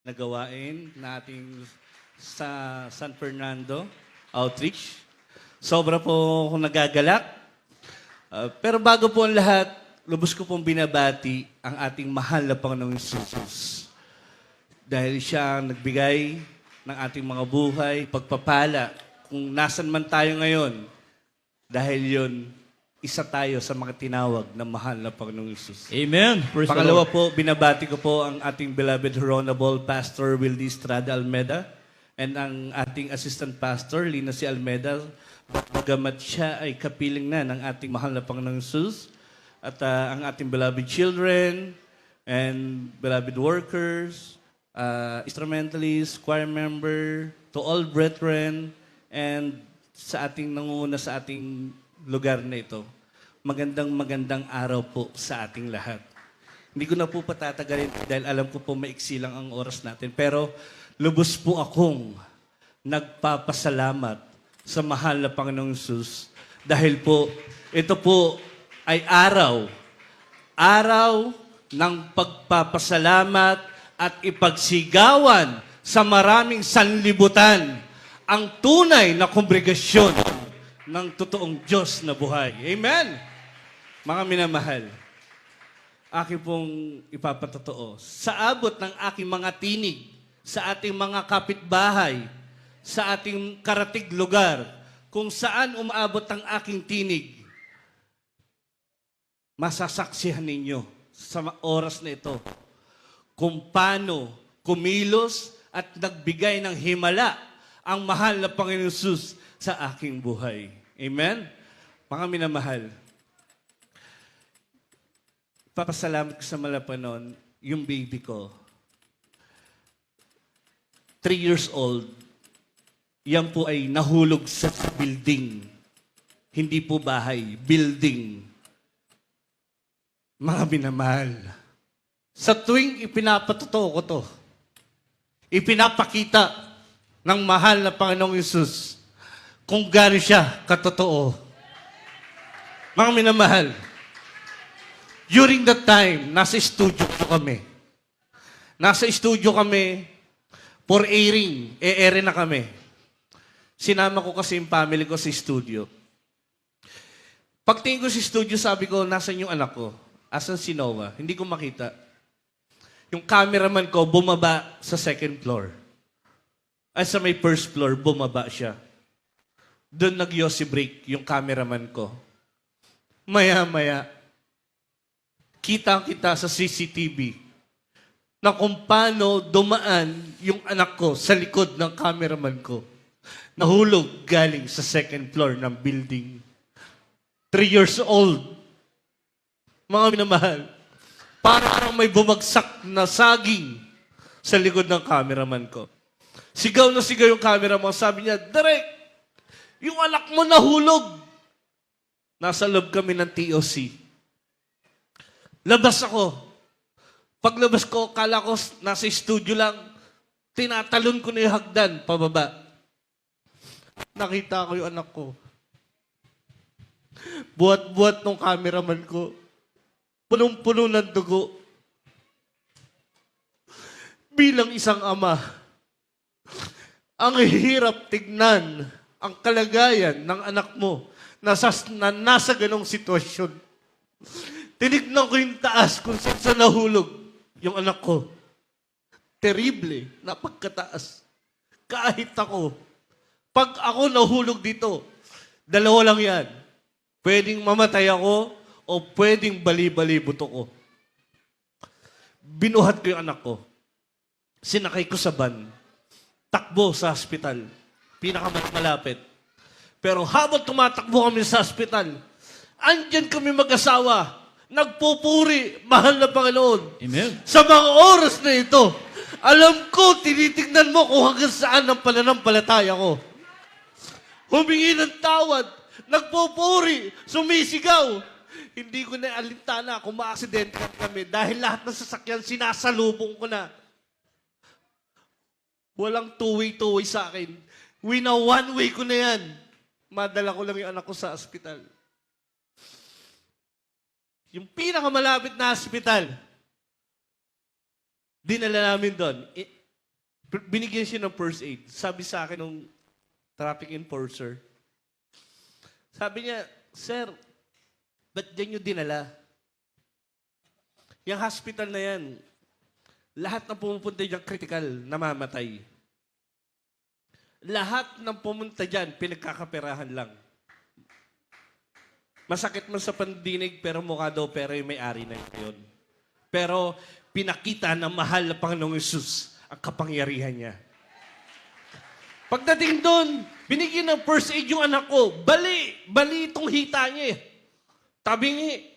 na gawain nating sa San Fernando Outreach. Sobra po akong nagagalak. Pero bago po ang lahat, lubos ko pong binabati ang ating mahal na Panginoong Jesus. Dahil siya ang nagbigay ng ating mga buhay, pagpapala, kung nasan man tayo ngayon. Dahil yun, isa tayo sa mga tinawag na mahal na Panginoong Jesus. Amen. Praise the Pangalawa Lord. po, binabati ko po ang ating beloved Honorable Pastor Wildy Estrada Almeda and ang ating Assistant Pastor, Lina C. Almeda. Bagamat siya ay kapiling na ng ating mahal na Panginoong Jesus at ang ating beloved children and beloved workers, instrumentalists, choir member, to all brethren, and sa ating nangunguna sa ating lugar na ito. Magandang araw po sa ating lahat. Hindi ko na po patatagalin dahil alam ko po maiksi lang ang oras natin. Pero lubos po akong nagpapasalamat sa mahal na Panginoong Jesus dahil po ito po ay araw ng pagpapasalamat at ipagsigawan sa maraming sanlibutan ang tunay na kongregasyon ng totoong Diyos na buhay. Amen! Mga minamahal, aking pong ipapatotoo, sa abot ng aking mga tinig, sa ating mga kapitbahay, sa ating karatig lugar, kung saan umaabot ang aking tinig, masasaksihan ninyo sa oras na ito kung paano kumilos at nagbigay ng himala ang mahal na Panginoon Jesus sa aking buhay. Amen? Mga minamahal, papasalamat ko sa Malapanon, yung baby ko. 3 years old, yan po ay nahulog sa building. Hindi po bahay, building. Mga minamahal, sa tuwing ipinapatotoo ko to, ipinapakita ng mahal na Panginoong Yesus kung gaano siya katotoo. Mga minamahal, during that time, nasa studio kami. Nasa studio kami for airing. E-air na kami. Sinama ko kasi yung family ko sa studio. Pagtingin ko sa studio, sabi ko, nasan yung anak ko? Asan si Noah? Hindi ko makita. Yung cameraman ko, bumaba sa second floor. Ay, sa may first floor, bumaba siya. Doon nag-yossi break yung cameraman ko. Maya-maya, kita-kita sa CCTV na kung paano dumaan yung anak ko sa likod ng cameraman ko. Nahulog galing sa second floor ng building. 3 years old. Mga minamahal, parang may bumagsak na saging sa likod ng cameraman ko. Sigaw na sigaw yung cameraman. Sabi niya, Direk, yung anak mo nahulog. Nasa loob kami ng TOC. Labas ako. Paglabas ko, kala ko nasa studio lang, tinatalon ko na yung hagdan, pababa. Nakita ko yung anak ko. Buhat-buhat ng cameraman ko. Punong-puno ng dugo. Bilang isang ama, ang hirap tignan ang kalagayan ng anak mo na nasa ganong sitwasyon. Tinignan ko yung taas kung saan nahulog yung anak ko. Terrible, napagkataas. Kahit ako, pag ako nahulog dito, dalawa lang yan. Pwedeng mamatay ako o pwedeng bali-bali buto ko. Binuhat ko yung anak ko. Sinakay ko sa van. Takbo sa hospital. Pinakamalapit. Pero habang tumatakbo kami sa hospital, andyan kami mag-asawa. Nagpupuri, mahal na Panginoon. Amen. Sa mga oras na ito, alam ko, tinitignan mo kung hanggang saan ang pananampalataya ko. Humingi ng tawad, nagpupuri, sumisigaw. Hindi ko na alintana kung ma-aksidente kami dahil lahat ng sasakyan sinasalubong ko na. Walang two-way sa akin. One-way ko na yan. Madala ko lang yung anak ko sa ospital. Yung pinakamalapit na ospital, dinala namin doon. Binigyan siya ng first aid. Sabi sa akin nung traffic enforcer, sabi niya, "Sir, ba't dyan nyo dinala? Yung hospital na yan, lahat ng pumupunta dyan critical, namamatay. Lahat ng pumunta dyan, pinagkakaperahan lang. Masakit man sa pandinig, pero mukha daw pero yung may-ari na yun. Pero pinakita na mahal na Panginoong Yesus ang kapangyarihan niya. Pagdating doon, binigyan ng first aid yung anak ko. Bali itong hita niya eh. Tabingi.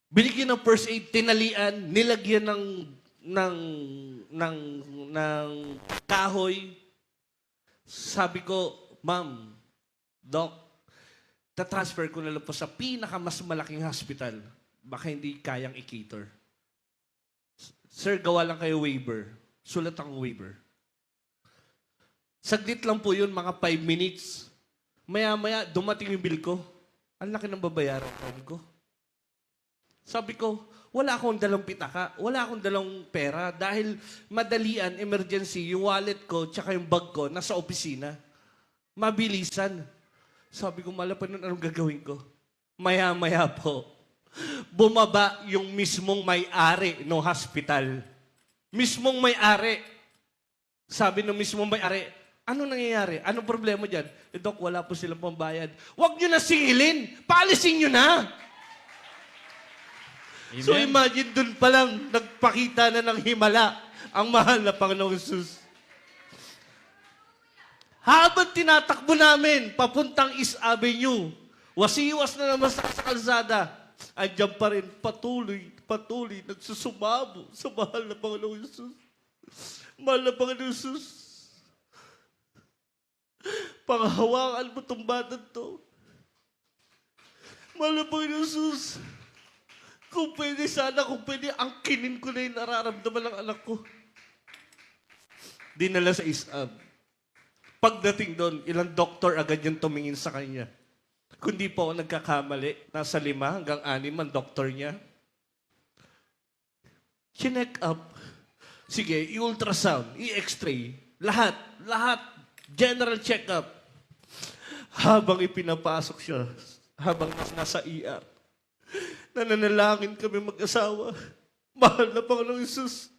Binigyan ng first aid, tinalian, nilagyan ng kahoy. Sabi ko, "Ma'am, Doc, tatransfer ko na lang po sa pinakamas malaking hospital. Baka hindi kayang i-cater. Sir, gawa lang kayo waiver." Sulat ang waiver. Saglit lang po yun, mga 5 minutes. Maya-maya, dumating yung bill ko. Ang laki ng babayaran ko. Sabi ko, wala akong dalang pitaka, wala akong dalang pera dahil madalian, emergency, yung wallet ko tsaka yung bag ko nasa opisina. Mabilisan. Sabi ko, malapan nun, anong gagawin ko? Maya-maya po, bumaba yung mismong may-ari ng hospital. Mismong may-ari. Sabi ng mismong may-ari, "Ano nangyayari? Anong problema dyan?" "Dok, wala po silang pambayad." "Huwag nyo na singilin! Paalisin nyo na!" Amen. So imagine, dun pa lang, nagpakita na ng himala ang mahal na Panginoong Jesus. Habang tinatakbo namin, papuntang East Avenue, wasiwas na naman sa kalsada, andyan pa rin, patuloy, nagsusumabo sa mahal na Panginoong Jesus. Mahal na Panginoong Jesus, panghawakan mo itong batang to. Mahal na Panginoong Jesus, kung pwede angkinin ko na yung nararamdaman ng anak ko. Dinala sa ISAB. Pagdating doon, ilang doktor agad yung tumingin sa kanya. Kundi po ako nagkakamali, nasa 5 hanggang 6 ang doktor niya. Chinek up. Sige, i-ultrasound, i-x-ray. Lahat, general check-up. Habang ipinapasok siya, habang nasa ER, nananalangin kami mag-asawa. Mahal na Panginoong Jesus,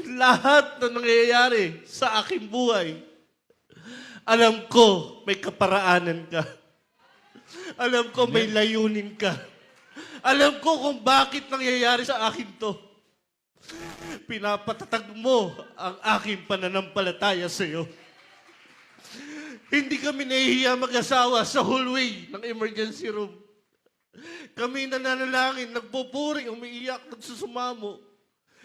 lahat na nangyayari sa aking buhay, alam ko may kaparaanan ka. Alam ko may layunin ka. Alam ko kung bakit nangyayari sa akin to. Pinapatatag mo ang aking pananampalataya sa iyo. Hindi kami nahihiya mag-asawa sa hallway ng emergency room. Kami nananalangin, nagpupuri, umiiyak, nagsusumamo.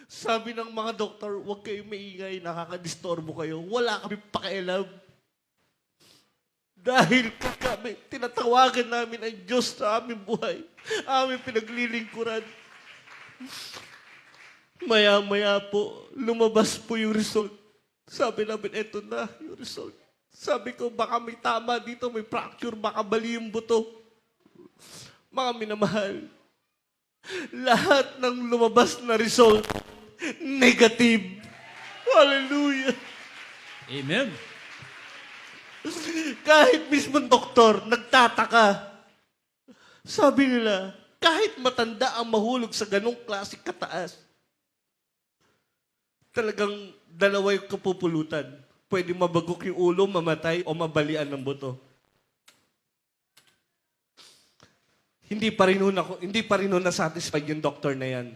Sabi ng mga doktor, "Huwag kayong maingay, nakakadistorbo kayo." Wala kami pakialam. Dahil kami, tinatawagan namin ang Diyos sa aming buhay, aming pinaglilingkuran. Maya-maya po, lumabas po yung result. Sabi namin, eto na yung result. Sabi ko, baka may tama dito, may fracture, baka bali yung buto. Mga minamahal, lahat ng lumabas na result, negative. Hallelujah. Amen. Kahit mismo doktor, nagtataka. Sabi nila, kahit matanda ang mahulog sa ganong klaseng kataas, talagang dalawa yung kapupulutan. Pwede mabagok yung ulo, mamatay, o mabalian ng buto. Hindi pa rin nun na-satisfied yung doktor na yan.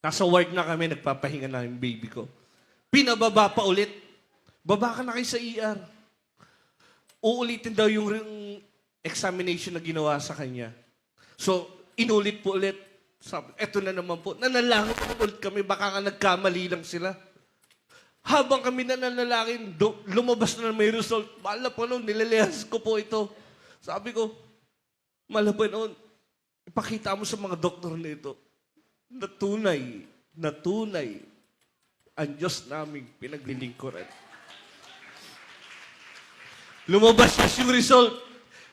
Nasa ward na kami, nagpapahinga na yung baby ko. Pinababa pa ulit. Baba ka na kayo sa ER. Uulitin daw yung examination na ginawa sa kanya. So, inulit po ulit. Sabi, eto na naman po. Nanalangin po ulit kami, baka nga nagkamali lang sila. Habang kami nananalangin, lumabas na may result. Mahal na Panginoon, nilalehas ko po ito. Sabi ko, mahal na Panginoon, ipakita mo sa mga doktor na ito na tunay ang Diyos naming pinaglilingkuran. Lumabas yung result.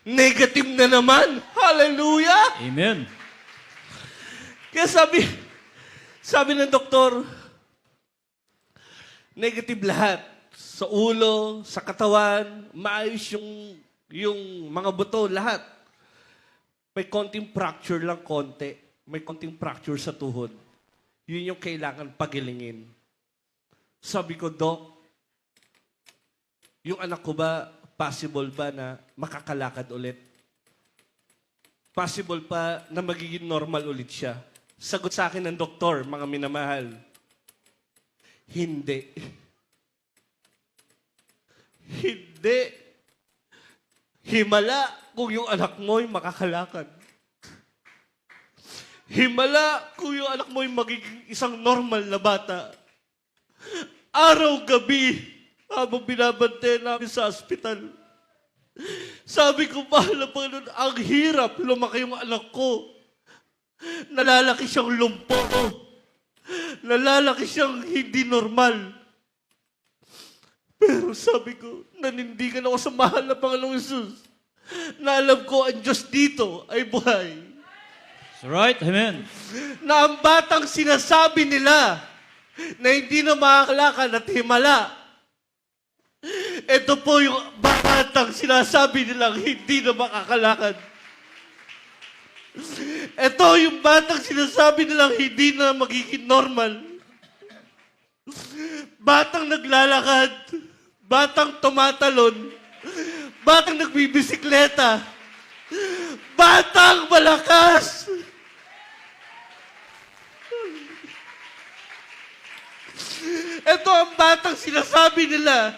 Negative na naman. Hallelujah! Amen. Kaya sabi Sabi ng doktor, negative lahat. Sa ulo, sa katawan, maayos yung mga buto, lahat. May konting fracture lang, konti. May konting fracture sa tuhod. Yun yung kailangan pagilingin. Sabi ko, Dok, yung anak ko ba, possible ba na makakalakad ulit? Possible pa na magiging normal ulit siya? Sagot sa akin ng doktor, mga minamahal, hindi. Hindi. Himala kung yung anak mo'y makakalakad. Himala kung yung anak mo'y magiging isang normal na bata. Araw-gabi, habang binabantay namin sa ospital, sabi ko, mahal na Panginoon, ang hirap lumaki yung anak ko. Nalalaki siyang lumpo. Nalalaki siyang hindi normal. Pero sabi ko, nanindigan ako sa mahal na Panginoong Yesus na alam ko ang Diyos dito ay buhay. That's right. Amen. Na ang batang sinasabi nila na hindi na makakalakad at himala, ito po yung batang sinasabi nilang hindi na makakalakad. Ito yung batang sinasabi nilang hindi na magiging normal. Batang naglalakad, batang tumatalon, batang nagbibisikleta, batang malakas. Ito ang batang sinasabi nila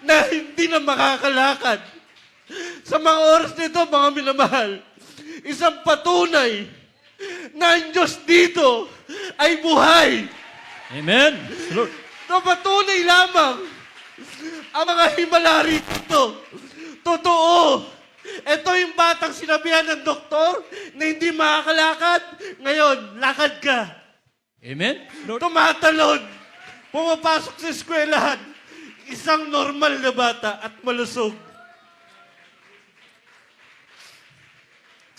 na hindi na makakalakad. Sa mga oras nito, mga minamahal, isang patunay na ang Diyos dito ay buhay. Amen. Lord. Na patunay lamang ang mga himala rito. Totoo. Ito yung batang sinabihan ng doktor na hindi makakalakad. Ngayon, lakad ka. Amen. Lord. Tumatalon. Pumapasok sa eskwelahan. Isang normal na bata at malusog.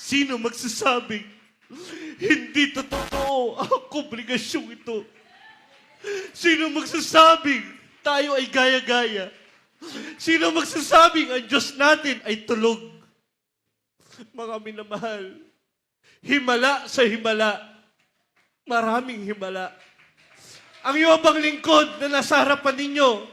Sino magsasabing hindi totoo ang obligasyong ito? Sino magsasabing tayo ay gaya-gaya? Sino magsasabing ang Diyos natin ay tulog? Mga minamahal, himala sa himala. Maraming himala. Ang iyong lingkod na nasa harapan ninyo,